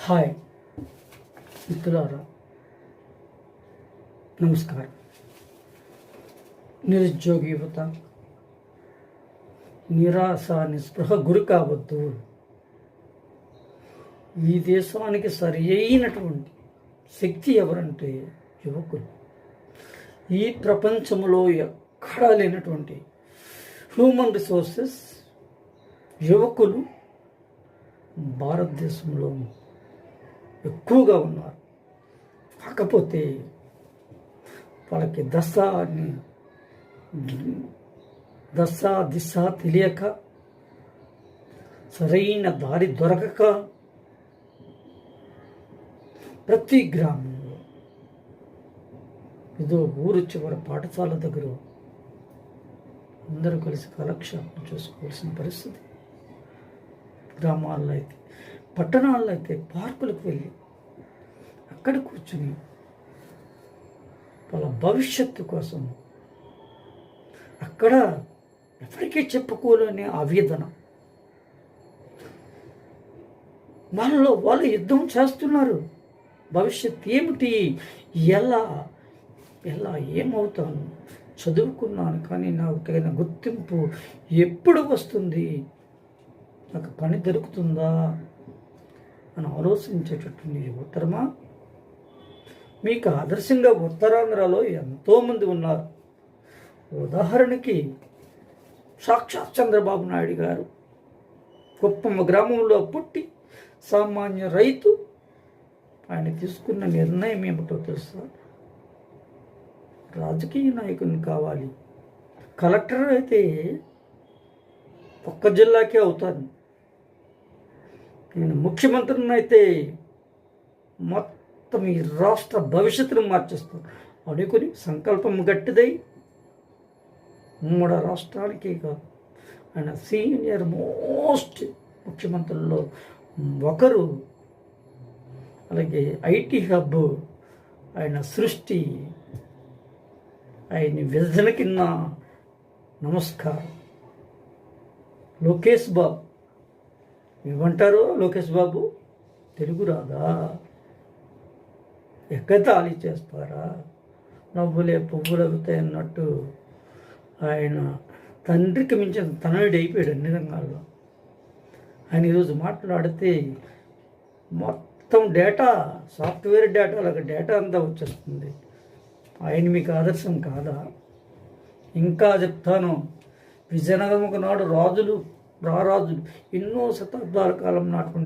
Hi మిత్రులారా, నమస్కారం. నిరుద్యోగ యువత నిరాశ నిస్పృహ గురి కావద్దు. ఈ దేశానికి సరి అయినటువంటి శక్తి ఎవరంటే యువకులు. ఈ ప్రపంచంలో ఎక్కడా లేనటువంటి హ్యూమన్ రిసోర్సెస్ యువకులు భారతదేశంలో ఎక్కువగా ఉన్నారు. కాకపోతే వాళ్ళకి దశ దిశ తెలియక, సరైన దారి దొరకక ప్రతి గ్రామంలో ఏదో ఊరు చివరి పాఠశాల దగ్గర అందరూ కలిసి కాలక్షేపం చేసుకోవాల్సిన పరిస్థితి. గ్రామాల్లో అయితే, పట్టణాల్లో అయితే పార్కులకు వెళ్ళి అక్కడ కూర్చుని వాళ్ళ భవిష్యత్తు కోసం అక్కడ ఎవరికీ చెప్పుకోలేని ఆవేదన, వాళ్ళలో వాళ్ళు యుద్ధం చేస్తున్నారు. భవిష్యత్తు ఏమిటి, ఎలా ఎలా ఏమవుతాను, చదువుకున్నాను కానీ నాకు తగిన గుర్తింపు ఎప్పుడు వస్తుంది, నాకు పని దొరుకుతుందా అని ఆలోచించేటటువంటి యువతరమా. మీకు ఆదర్శంగా ఉత్తరాంధ్రలో ఎంతోమంది ఉన్నారు. ఉదాహరణకి సాక్షాత్ చంద్రబాబు నాయుడు గారు కుప్పమ్మ గ్రామంలో పుట్టి సామాన్య రైతు. ఆయన తీసుకున్న నిర్ణయం ఏమిటో తెలుసా? రాజకీయ నాయకుని కావాలి. కలెక్టర్ అయితే ఒక్క జిల్లాకే అవుతాను, నేను ముఖ్యమంత్రిని అయితే మొత్తం ఈ రాష్ట్ర భవిష్యత్తును మార్చేస్తాను అనుకుని సంకల్పం గట్టిదై మూడు రాష్ట్రాలకే కాదు, ఆయన సీనియర్ మోస్ట్ ముఖ్యమంత్రుల్లో ఒకరు. అలాగే ఐటీ హబ్ ఆయన సృష్టి, ఆయన విభజన కింద నమస్కారం. లోకేష్ బాబు ఏమంటారు? లోకేష్ బాబు తెలుగు రాదా? ఎక్కతాళి చేస్తారా? నవ్వులే పువ్వులు అవుతాయి అన్నట్టు ఆయన తండ్రికి మించిన తనయుడు అయిపోయాడు అన్ని రంగాల్లో. ఆయన ఈరోజు మాట్లాడితే మొత్తం డేటా, సాఫ్ట్వేర్ డేటా లాగా డేటా అంతా వచ్చేస్తుంది. ఆయన మీకు ఆదర్శం కాదా? ఇంకా చెప్తాను, విజయనగరం నాడు రాజులు ఎన్నో శతాబ్దాల కాలం నాటి